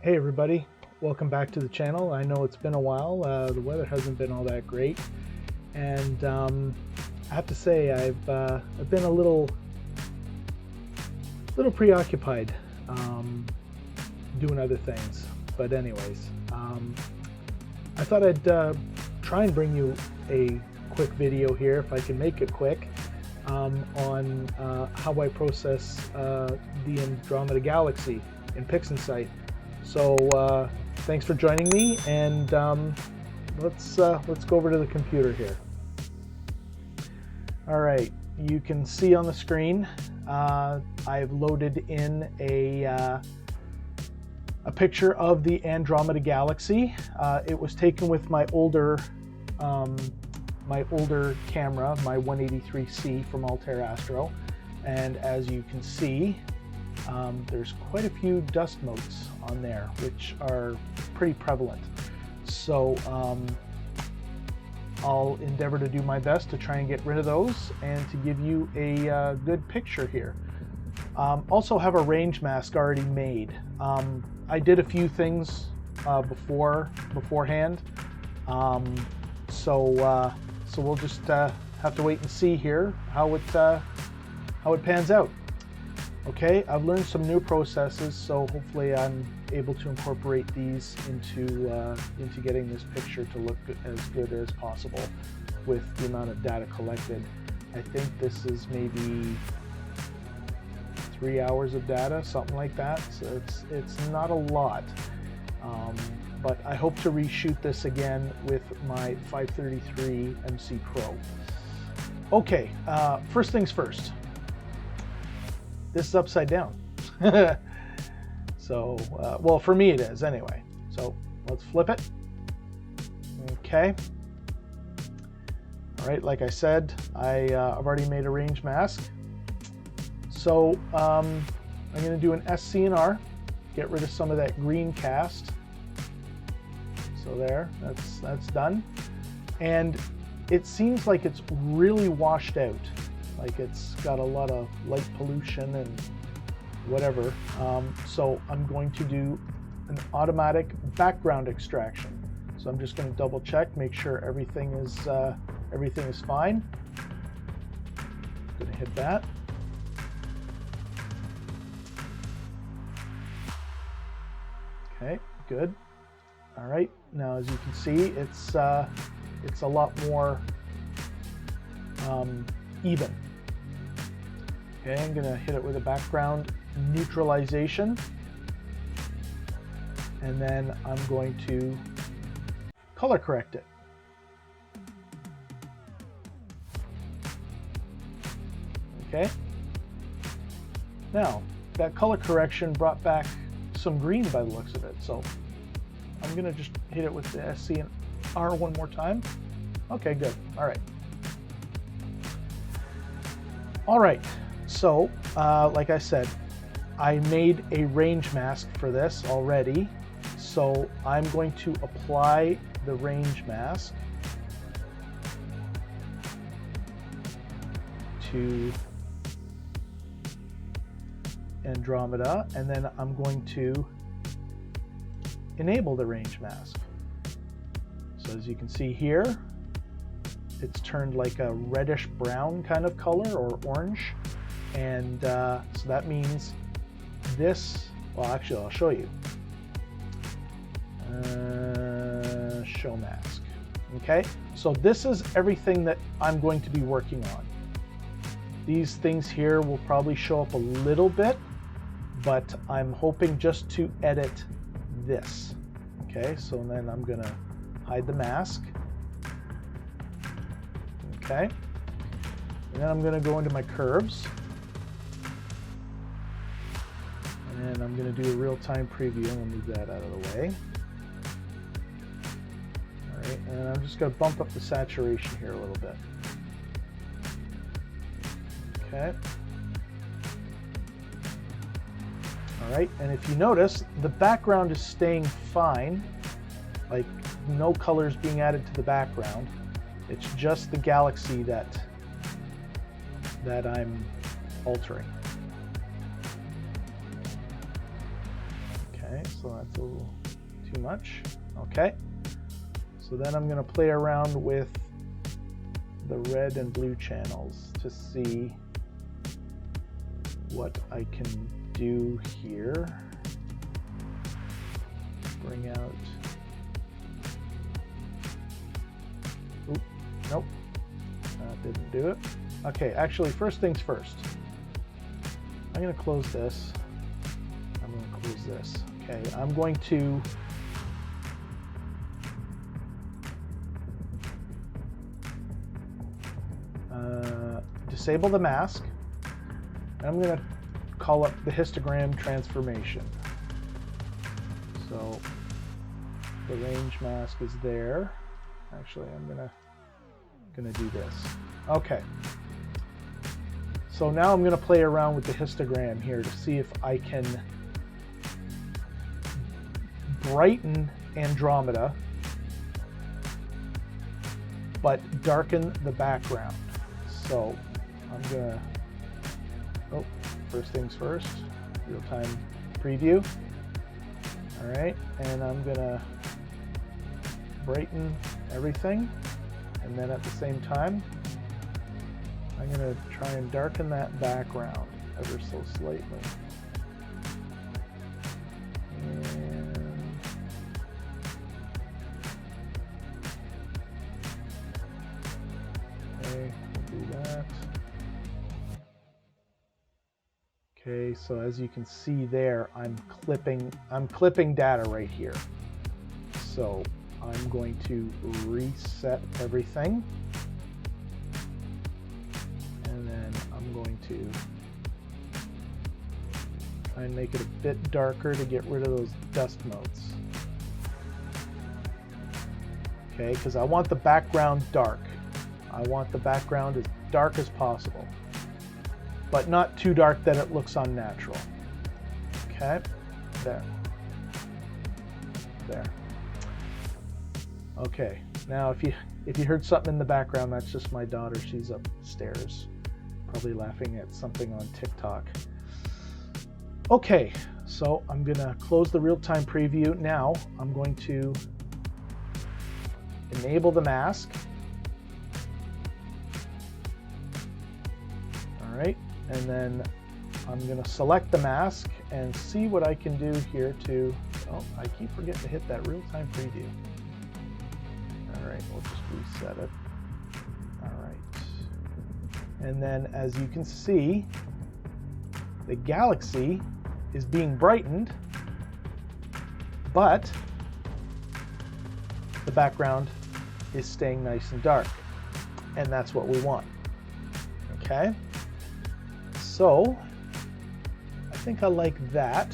Hey everybody, welcome back to the channel. I know it's been a while. The weather hasn't been all that great, and I have to say I've been a little preoccupied doing other things. But anyways, I thought I'd try and bring you a quick video here, if I can make it quick, on how I process the Andromeda Galaxy in PixInsight. So thanks for joining me, and let's go over to the computer here. All right, you can see on the screen I've loaded in a picture of the Andromeda Galaxy. It was taken with my older camera, my 183C from Astro, and as you can see, there's quite a few dust motes on there, which are pretty prevalent. So I'll endeavor to do my best to try and get rid of those and to give you a good picture here. Also have a range mask already made. I did a few things beforehand, so we'll just have to wait and see here how it pans out. Okay, I've learned some new processes, so hopefully I'm able to incorporate these into getting this picture to look as good as possible with the amount of data collected. I think this is maybe 3 hours of data, something like that, so it's not a lot. But I hope to reshoot this again with my 533 MC Pro. Okay, first things first. This is upside down. So, well, for me it is anyway. So let's flip it. Okay. All right, like I said, I've already made a range mask. So I'm going to do an SCNR, get rid of some of that green cast. So there, that's done. And it seems like it's really washed out. Like it's got a lot of light pollution and whatever. So I'm going to do an automatic background extraction. So I'm just going to double check, make sure everything is fine. Going to hit that. Okay, good. All right. Now, as you can see, it's a lot more even. Okay, I'm going to hit it with a background neutralization, and then I'm going to color correct it. Okay. Now, that color correction brought back some green by the looks of it, so I'm going to just hit it with the SCNR one more time. Okay, good. All right. All right. So, like I said, I made a range mask for this already. So I'm going to apply the range mask to Andromeda, and then I'm going to enable the range mask. So as you can see here, it's turned like a reddish brown kind of color, or orange. And so that means this, well, actually I'll show you. Show mask. Okay, so this is everything that I'm going to be working on. These things here will probably show up a little bit, but I'm hoping just to edit this. Okay, so then I'm gonna hide the mask. Okay, and then I'm gonna go into my curves. And I'm going to do a real-time preview. I'll move that out of the way. All right, and I'm just going to bump up the saturation here a little bit. Okay. All right, and if you notice, the background is staying fine, like no colors being added to the background. It's just the galaxy that I'm altering. Okay, so that's a little too much. Okay, so then I'm going to play around with the red and blue channels to see what I can do here. Bring out, oop, nope, that didn't do it. Okay, actually, first things first. I'm going to close this. I'm going to close this. Okay, I'm going to disable the mask. And I'm going to call up the histogram transformation. So the range mask is there. Actually, I'm gonna do this. Okay. So now I'm going to play around with the histogram here to see if I can brighten Andromeda, but darken the background. So I'm gonna, oh, first things first, real-time preview. All right, and I'm gonna brighten everything, and then at the same time, I'm gonna try and darken that background ever so slightly. And okay, we'll do that. Okay, so as you can see there, I'm clipping data right here. So I'm going to reset everything. And then I'm going to try and make it a bit darker to get rid of those dust motes. Okay, because I want the background dark. I want the background as dark as possible, but not too dark that it looks unnatural. Okay, there. There. Okay, now if you heard something in the background, that's just my daughter. She's upstairs, probably laughing at something on TikTok. Okay, so I'm gonna close the real-time preview. Now I'm going to enable the mask. All right, and then I'm gonna select the mask and see what I can do here to, oh, I keep forgetting to hit that real-time preview. All right, we'll just reset it. All right. And then as you can see, the galaxy is being brightened, but the background is staying nice and dark. And that's what we want. Okay. So I think I like that.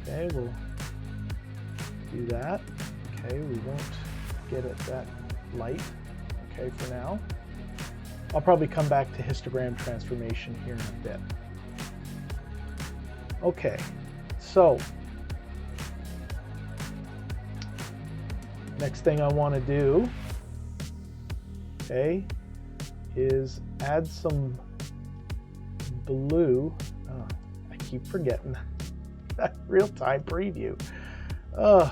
Okay, we'll do that. Okay, we won't get it that light. Okay, for now. I'll probably come back to histogram transformation here in a bit. Okay, so next thing I want to do, okay, is add some blue. Oh, I keep forgetting that real-time preview. All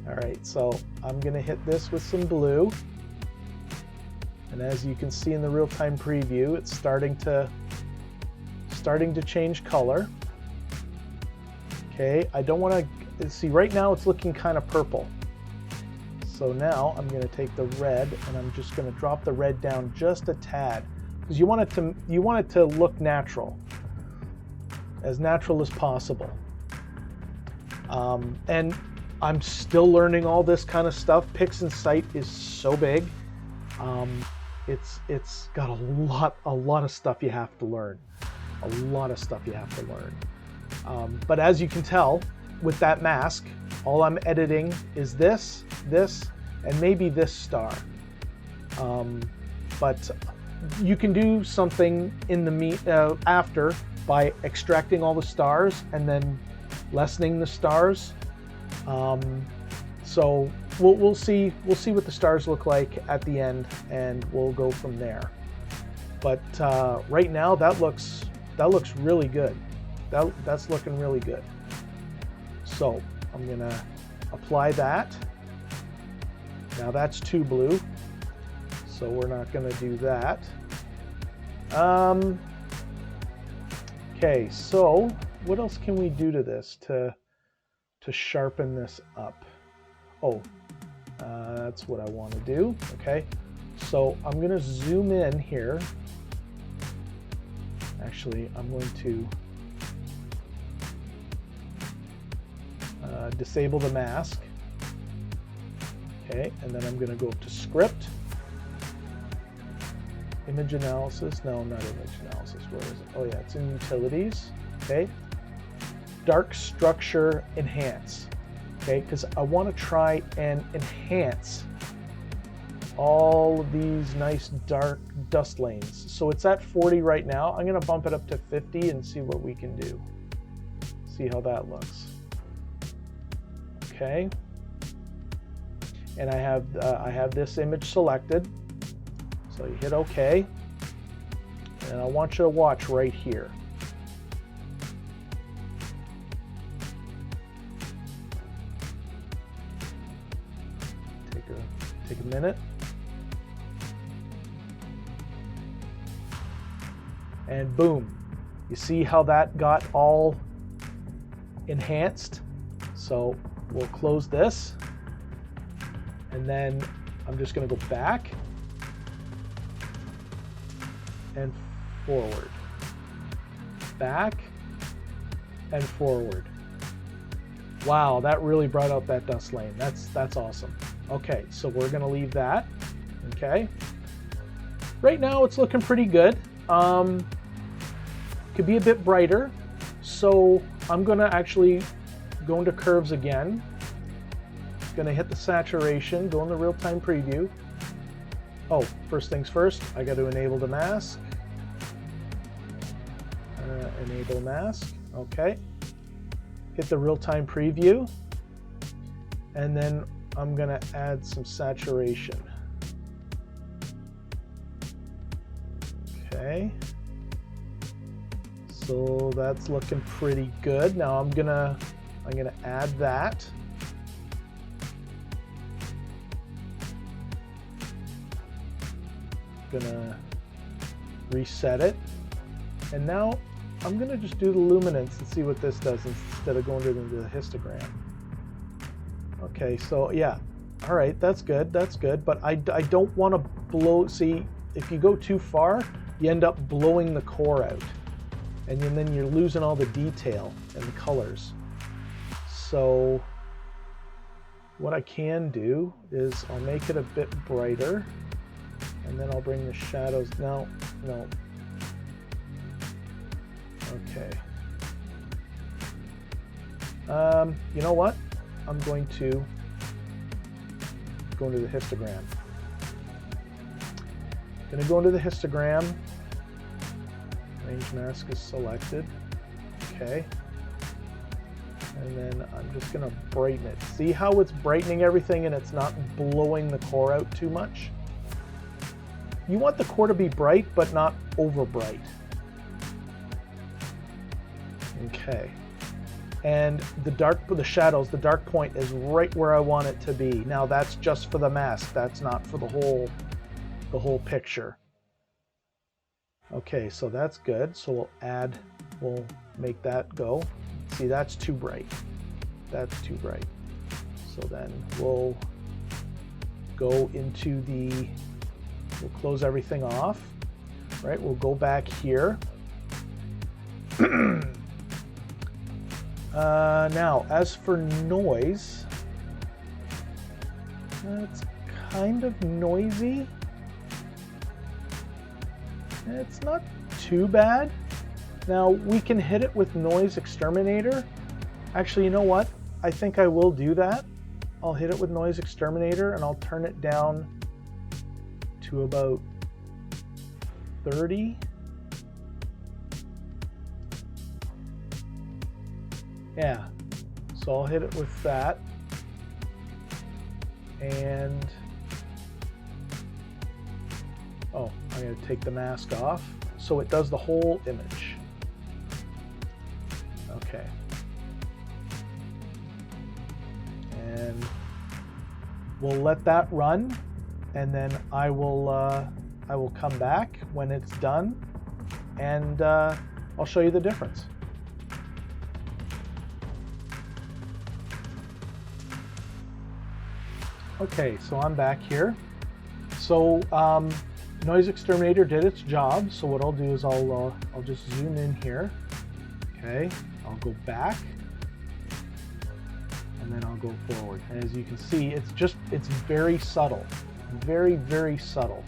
right, so I'm going to hit this with some blue. And as you can see in the real-time preview, it's starting to change color. Okay, I don't want to see, right now it's looking kind of purple. So now I'm going to take the red and I'm just going to drop the red down just a tad, because you want it to look natural, as natural as possible. And I'm still learning all this kind of stuff. PixInsight is so big. It's got a lot of stuff you have to learn. A lot of stuff you have to learn. But as you can tell, with that mask, all I'm editing is this, and maybe this star. But you can do something in the after by extracting all the stars and then lessening the stars. So we'll see what the stars look like at the end, and we'll go from there. But right now that looks that looks really good. That's looking really good. So I'm gonna apply that. Now that's too blue, so we're not gonna do that. Okay, so what else can we do to this to sharpen this up? Oh, that's what I want to do. Okay, so I'm going to zoom in here. Actually, I'm going to disable the mask. Okay, and then I'm going to go up to Script, Image Analysis. No, not Image Analysis. Where is it? Oh yeah, it's in Utilities. Okay, Dark Structure Enhance. Okay, because I want to try and enhance all of these nice dark dust lanes. So it's at 40 right now. I'm going to bump it up to 50 and see what we can do. See how that looks. Okay, and I have this image selected. So you hit OK, and I want you to watch right here. Take a minute. And boom. You see how that got all enhanced? So we'll close this. And then I'm just going to go back and forward. Back and forward. Wow, that really brought out that dust lane. That's awesome. Okay, so we're gonna leave that. Okay. Right now it's looking pretty good. Could be a bit brighter. So I'm gonna actually go into curves again. Gonna hit the saturation, go in the real-time preview. Oh, first things first, I got to enable the mask. Enable mask, okay. Hit the real-time preview. And then I'm gonna add some saturation. Okay. So that's looking pretty good. Now I'm gonna add that. Gonna reset it, and now I'm gonna just do the luminance and see what this does instead of going into the histogram. Okay, so yeah, all right, that's good, but I don't want to blow. See, if you go too far, you end up blowing the core out, and then you're losing all the detail and the colors. So what I can do is I'll make it a bit brighter. And then I'll bring the shadows. No. Okay. You know what? I'm going to go into the histogram. Going to go into the histogram. Range mask is selected. Okay. And then I'm just going to brighten it. See how it's brightening everything and it's not blowing the core out too much? You want the core to be bright, but not over bright. Okay. And the shadows, the dark point is right where I want it to be. Now that's just for the mask. That's not for the whole picture. Okay, so that's good. So we'll make that go. See, that's too bright. That's too bright. So then we'll go into we'll close everything off, right? We'll go back here. Now, as for noise, it's kind of noisy. It's not too bad. Now, we can hit it with Noise Exterminator. Actually, you know what? I think I will do that. I'll hit it with Noise Exterminator and I'll turn it down to about 30. Yeah, so I'll hit it with that. And oh, I'm going to take the mask off so it does the whole image. Okay. And we'll let that run, and then I will come back when it's done, and I'll show you the difference. Okay, so I'm back here. So Noise Exterminator did its job. So what I'll do is I'll just zoom in here. Okay, I'll go back, and then I'll go forward. And as you can see, it's very subtle, very, very subtle.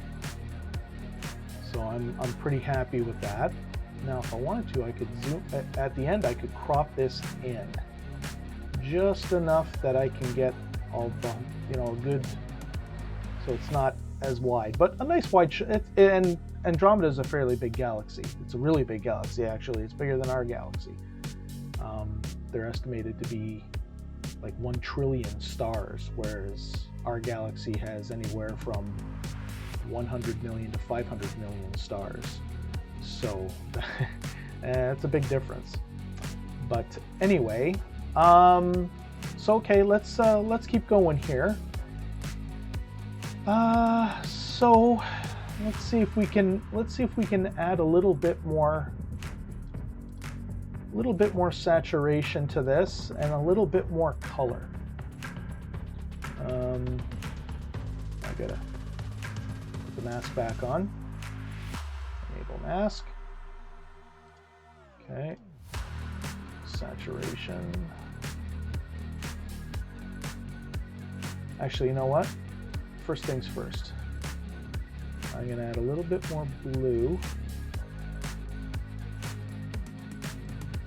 So I'm pretty happy with that. Now, if I wanted to, I could zoom at the end. I could crop this in just enough that I can get all the, you know, good, so it's not as wide, but a nice wide. And Andromeda is a fairly big galaxy. It's a really big galaxy, actually. It's bigger than our galaxy. They're estimated to be like 1 trillion stars, whereas our galaxy has anywhere from 100 million to 500 million stars. So it's a big difference. But anyway, so okay, let's keep going here. So let's see if we can add a little bit more saturation to this and a little bit more color. I gotta put the mask back on. Enable mask. Okay. Saturation. Actually, you know what? First things first. I'm gonna add a little bit more blue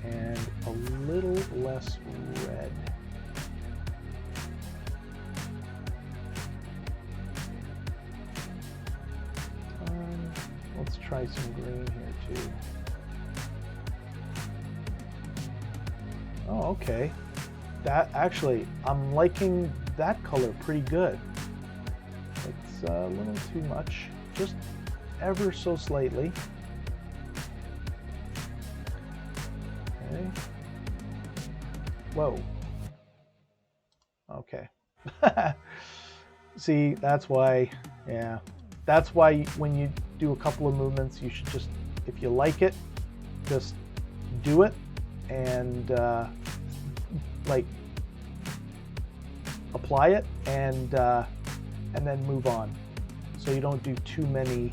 and a little less red. Let's try some green here too. Oh, okay. That actually, I'm liking that color pretty good. It's a little too much, just ever so slightly. Okay. Whoa. Okay. See, that's why, yeah. That's why when you do a couple of movements, you should just, if you like it, just do it and like apply it and then move on. So you don't do too many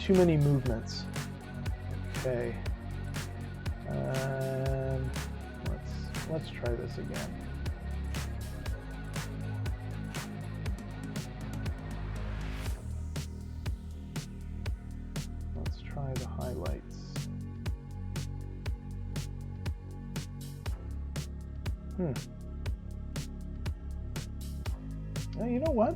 movements. Okay. Let's try this again. Let's try the highlights. Well, you know what?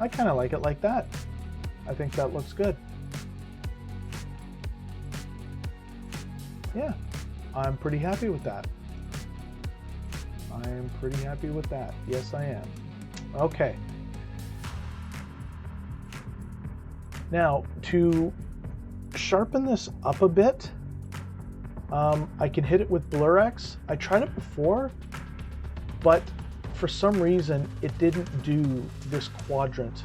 I kind of like it like that. I think that looks good. Yeah, I'm pretty happy with that. I am pretty happy with that. Yes, I am. Okay. Now, to sharpen this up a bit, I can hit it with BlurX. I tried it before, but for some reason it didn't do this quadrant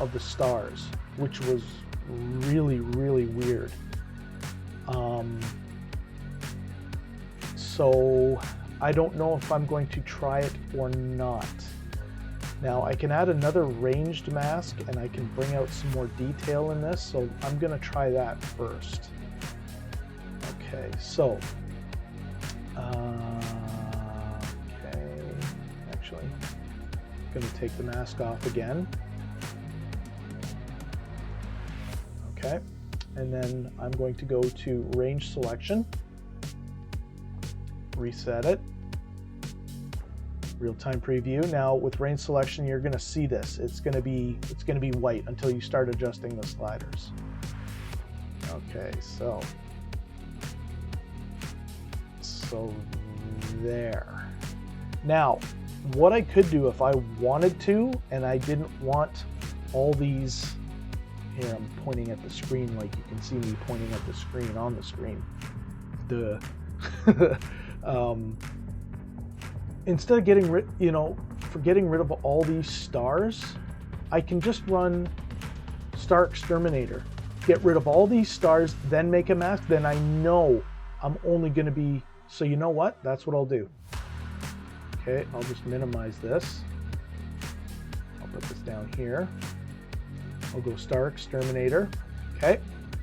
of the stars, which was really, really weird. So I don't know if I'm going to try it or not. Now I can add another ranged mask and I can bring out some more detail in this, so I'm gonna try that first. Okay, so okay, actually I'm gonna take the mask off again. Okay, and then I'm going to go to range selection, reset it, real-time preview. Now with range selection, you're going to see this. It's going to be white until you start adjusting the sliders. Okay, so there. Now, what I could do if I wanted to, and I didn't want all these Here I'm pointing at the screen like you can see me pointing at the screen on the screen. Duh. Instead of getting rid, for getting rid of all these stars, I can just run Star Exterminator. Get rid of all these stars, then make a mask. Then I know I'm only going to be. So you know what? That's what I'll do. Okay, I'll just minimize this. I'll put this down here. I'll go Star Exterminator. Okay,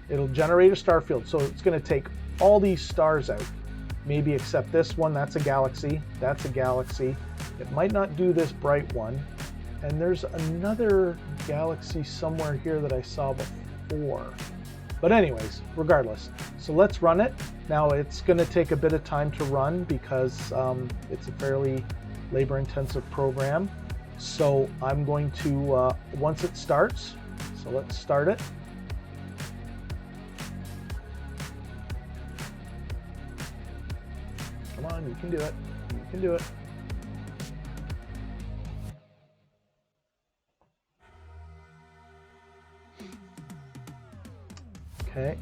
it'll generate a star field. So it's going to take all these stars out. Maybe except this one. That's a galaxy. That's a galaxy. It might not do this bright one. And there's another galaxy somewhere here that I saw before. But anyways, regardless. So let's run it. Now it's going to take a bit of time to run because it's a fairly labor-intensive program. So I'm going to, once it starts, so let's start it. Come on, you can do it. You can do it. Okay,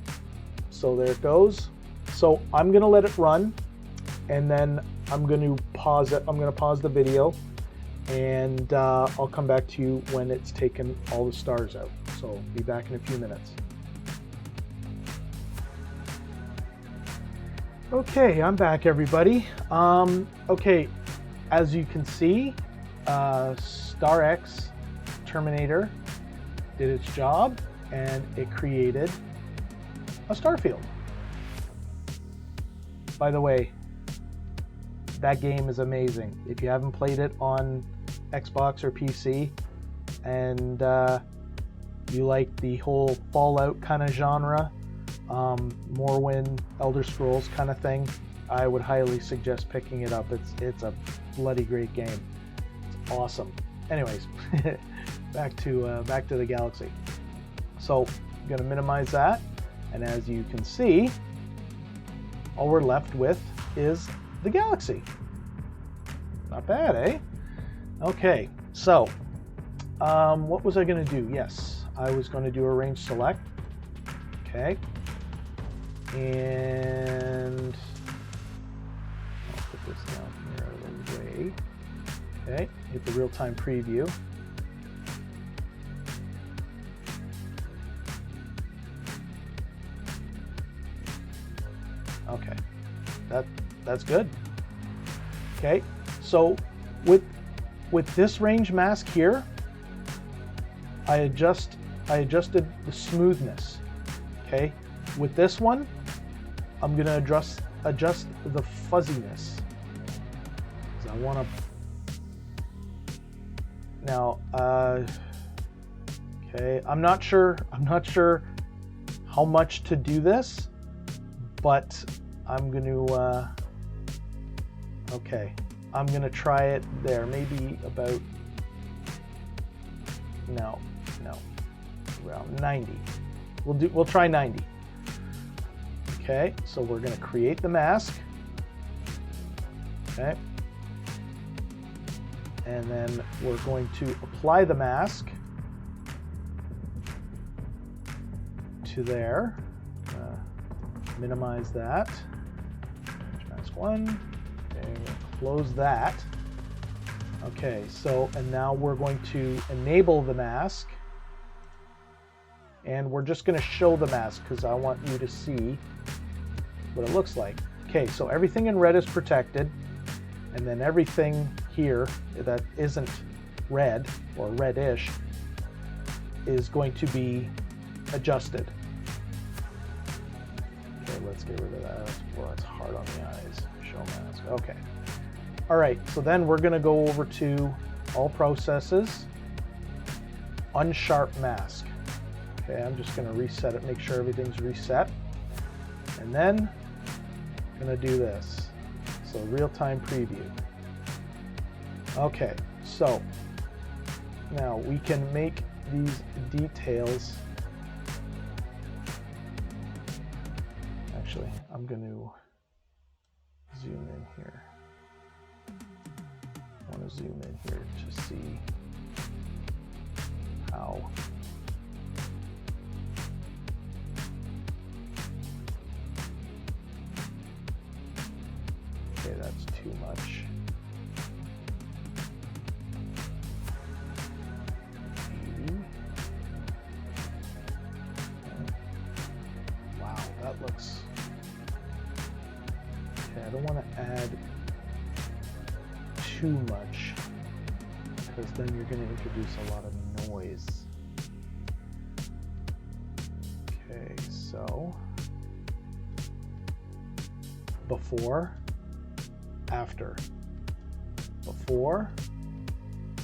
so there it goes. So I'm going to let it run, and then I'm going to pause it. I'm going to pause the video, and I'll come back to you when it's taken all the stars out. So be back in a few minutes. Okay, I'm back, everybody. Okay, as you can see, Star X Terminator did its job, and it created a star field. By the way, that game is amazing. If you haven't played it on Xbox or PC, and you like the whole Fallout kind of genre, Morrowind, Elder Scrolls kind of thing, I would highly suggest picking it up. It's a bloody great game. It's awesome. Anyways, back to the Galaxy. So I'm gonna minimize that, and as you can see, all we're left with is the Galaxy. Not bad, eh? Okay, so what was I gonna do? Yes, I was gonna do a range select. Okay. And I'll put this down here out of the way. Okay, hit the real-time preview. Okay, that's good. Okay, so with this range mask here, I adjusted the smoothness. Okay, with this one, I'm gonna adjust the fuzziness. So I want to now. Okay, I'm not sure how much to do this, but I'm gonna. Okay, I'm gonna try it there. Maybe about no, around 90. We'll try 90. Okay, so we're going to create the mask. Okay. And then we're going to apply the mask to there. Minimize that. Mask 1. Okay, close that. Okay, so, and now we're going to enable the mask. And we're just going to show the mask because I want you to see what it looks like. Okay, so everything in red is protected, and then everything here that isn't red or reddish is going to be adjusted. Okay, let's get rid of that. Well, that's hard on the eyes. Show mask. Okay. All right, so then we're going to go over to all processes, unsharp mask. Okay, I'm just going to reset it, make sure everything's reset. And then I'm going to do this. So real-time preview. Okay, so now we can make these details. Actually, I'm going to zoom in here. I want to zoom in here to see how Okay, that's too much. 80. Wow, that looks... Okay, I don't want to add too much, because then you're going to introduce a lot of noise. Okay, so before, after, before,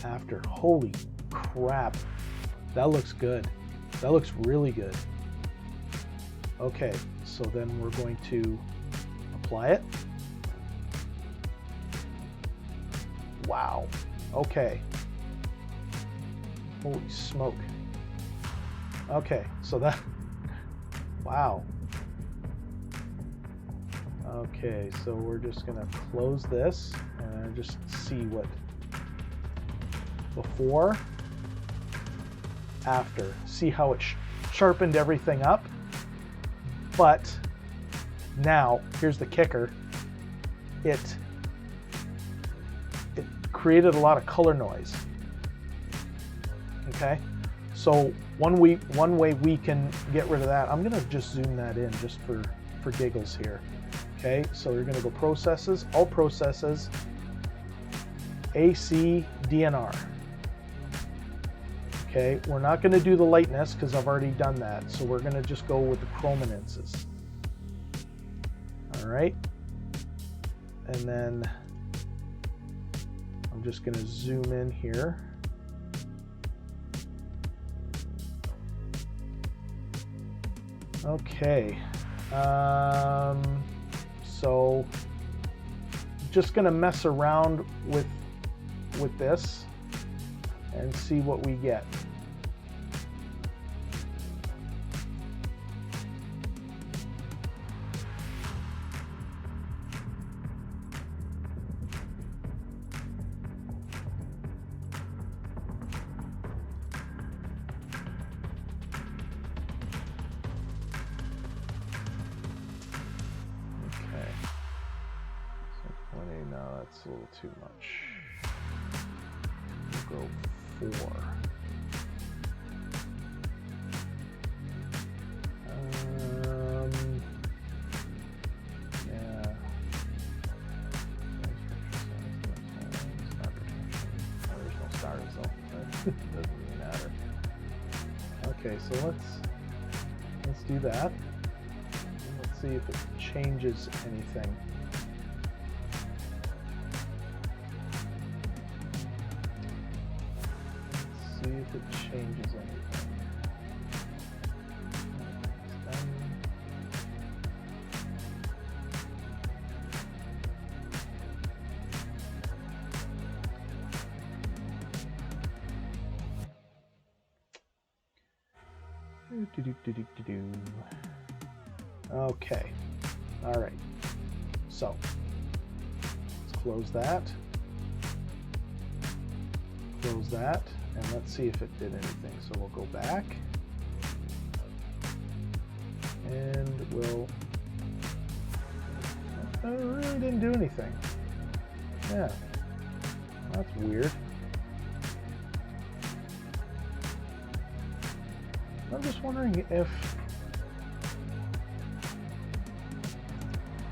after. Holy crap, that looks good. That looks really good. Okay, so then we're going to apply it. Wow. Okay. Holy smoke. Okay, so that, wow. Okay, so we're just gonna close this and just see what before, after. See how it sharpened everything up. But now, here's the kicker. It created a lot of color noise. Okay, so one way we can get rid of that, I'm gonna just zoom that in just for giggles here. Okay, so you're gonna go processes, all processes, AC, DNR. Okay, we're not gonna do the lightness because I've already done that, so we're gonna just go with the chrominances. All right, and then I'm just gonna zoom in here. Okay, so just gonna mess around with this and see what we get. No, that's a little too much. We'll go 4. Yeah. There's no stars though. That doesn't really matter. Okay, so let's do that. And let's see if it changes anything. See if it changes anything. Okay. All right. So let's close that. Close that. And let's see if it did anything. So we'll go back and we'll, it really didn't do anything. Yeah, that's weird. I'm just wondering if,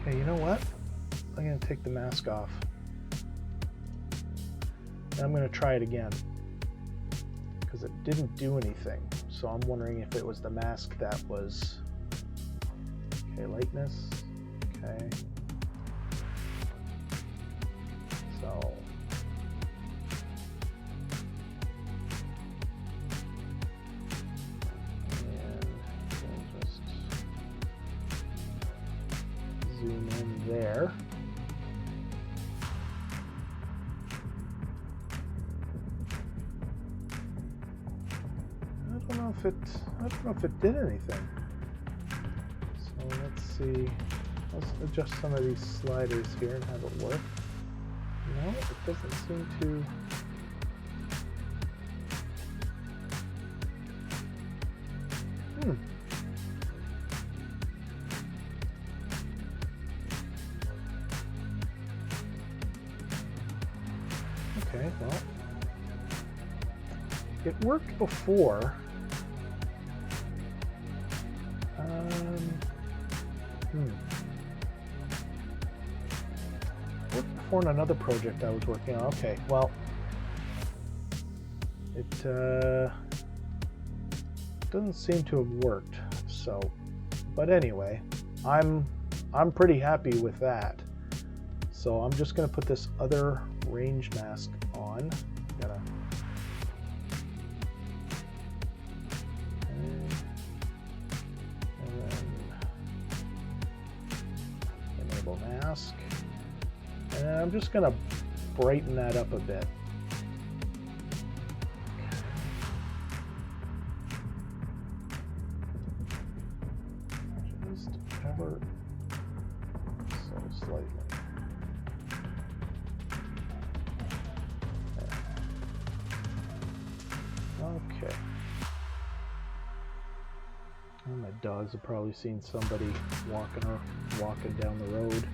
okay, you know what? I'm gonna take the mask off and I'm gonna try it again, because it didn't do anything. So I'm wondering if it was the mask that was, okay, lightness, okay. So, and we'll just zoom in there. I don't know if it did anything. So let's see. Let's adjust some of these sliders here and have it work. No, it doesn't seem to. Well, it worked before. Worked before on another project I was working on. Okay, well, it doesn't seem to have worked. So, but anyway, I'm pretty happy with that. So I'm just going to put this other range mask on. And then enable mask. And I'm just going to brighten that up a bit. Just ever so slightly. Okay. Well, my dogs have probably seen somebody walking down the road.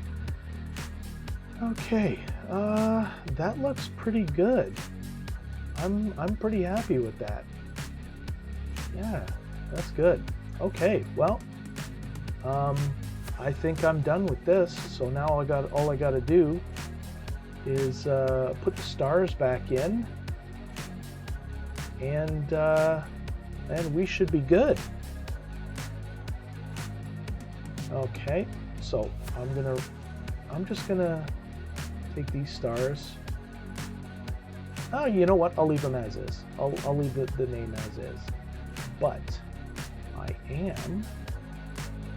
Okay, that looks pretty good. I'm pretty happy with that. Yeah, that's good. Okay, well, I think I'm done with this. So now all I got to do is put the stars back in, and we should be good. Okay, so I'm just gonna take these stars. Oh, you know what? I'll leave them as is. I'll leave the name as is. But I am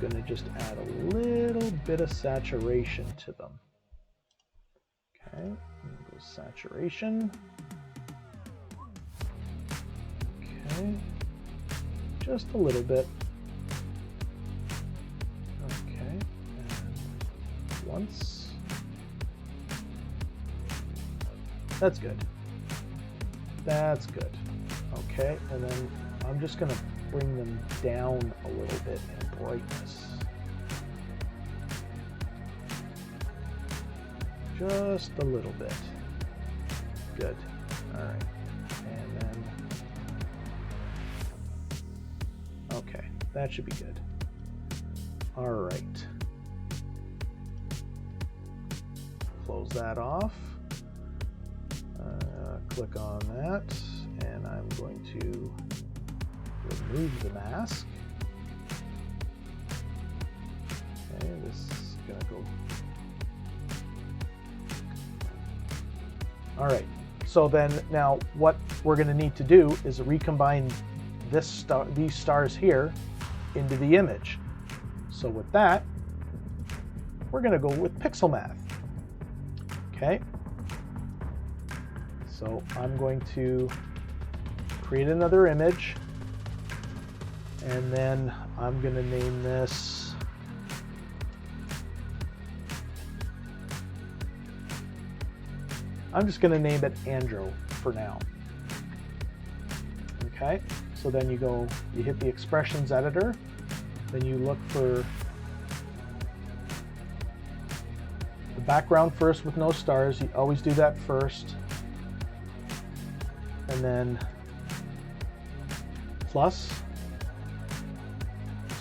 gonna just add a little bit of saturation to them. Okay, go saturation. Okay, just a little bit. Okay, and once. That's good. That's good. Okay, and then I'm just going to bring them down a little bit in brightness. Just a little bit. Good. All right. And then, okay, that should be good. All right. Close that off. Click on that, and I'm going to remove the mask. Okay, this is gonna go. All right, so then now what we're gonna need to do is recombine these stars here into the image. So with that, we're gonna go with pixel math. Okay. So I'm going to create another image, and then I'm going to name this I'm just going to name it Andro for now. Okay, so then you hit the expressions editor, then you look for the background first with no stars. You always do that first. And then plus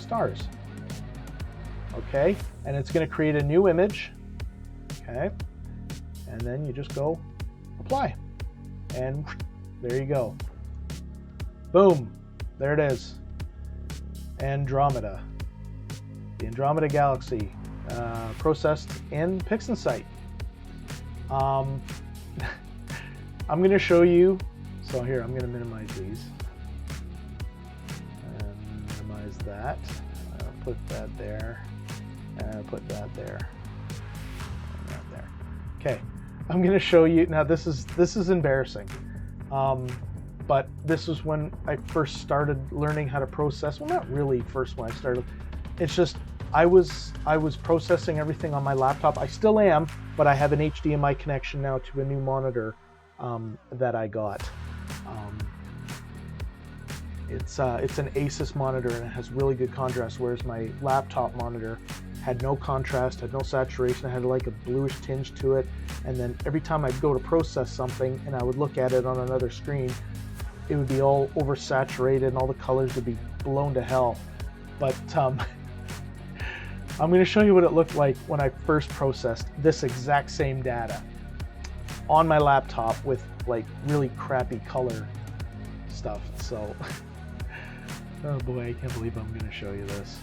stars. Okay, and it's going to create a new image. Okay, and then you just go apply, and there you go. Boom, there it is. Andromeda, the Andromeda Galaxy, processed in PixInsight. I'm going to show you. So here, I'm going to minimize these. And minimize that. Put that there. And put that there. And that there. Okay, I'm going to show you. Now this is embarrassing. But this is when I first started learning how to process. Well, not really first when I started. It's just I was processing everything on my laptop. I still am, but I have an HDMI connection now to a new monitor that I got. It's an Asus monitor, and it has really good contrast, whereas my laptop monitor had no contrast, had no saturation, it had like a bluish tinge to it. And then every time I'd go to process something and I would look at it on another screen, it would be all oversaturated and all the colors would be blown to hell. But I'm going to show you what it looked like when I first processed this exact same data on my laptop with like really crappy color stuff. So, oh boy, I can't believe I'm going to show you this.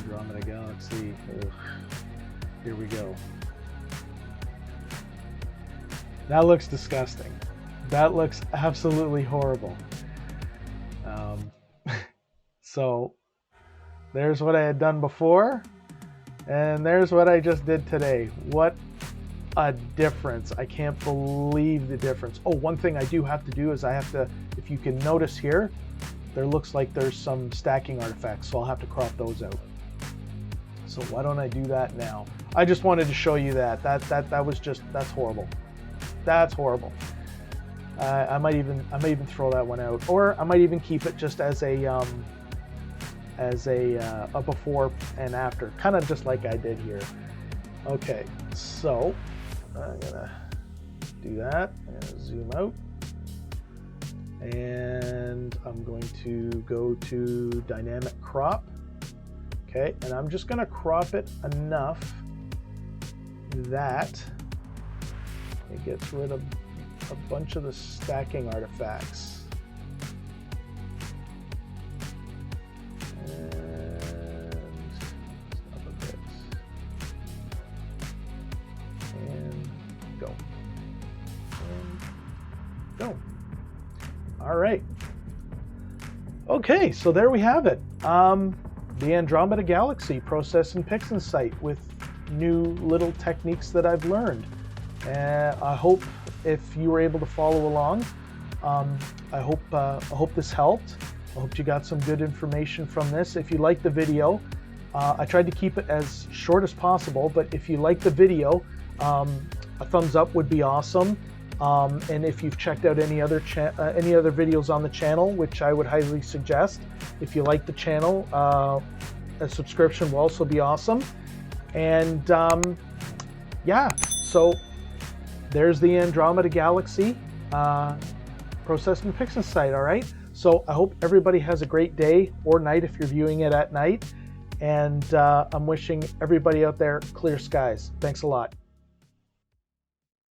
Andromeda Galaxy. Ugh. Here we go. That looks disgusting. That looks absolutely horrible. So there's what I had done before, and there's what I just did today. What a difference. I can't believe the difference. Oh, one thing I do have to do is I have to, if you can notice here, there looks like there's some stacking artifacts, so I'll have to crop those out. So why don't I do that now? I just wanted to show you that. That was just, that's horrible. That's horrible. I might even throw that one out, or I might even keep it just as a before and after, kind of just like I did here. Okay, so I'm gonna do that. I'm gonna zoom out, and I'm going to go to dynamic crop. Okay, and I'm just gonna crop it enough that it gets rid of a bunch of the stacking artifacts. And stop a bit. And go. And go. All right. Okay, so there we have it. The Andromeda Galaxy processed in PixInsight with new little techniques that I've learned. I hope if you were able to follow along, I hope this helped. I hope you got some good information from this. If you liked the video, I tried to keep it as short as possible, but if you liked the video, a thumbs up would be awesome. And if you've checked out any other videos on the channel, which I would highly suggest, if you like the channel, a subscription will also be awesome. And yeah, so there's the Andromeda Galaxy processed in PixInsight. All right. So I hope everybody has a great day or night if you're viewing it at night. And I'm wishing everybody out there clear skies. Thanks a lot.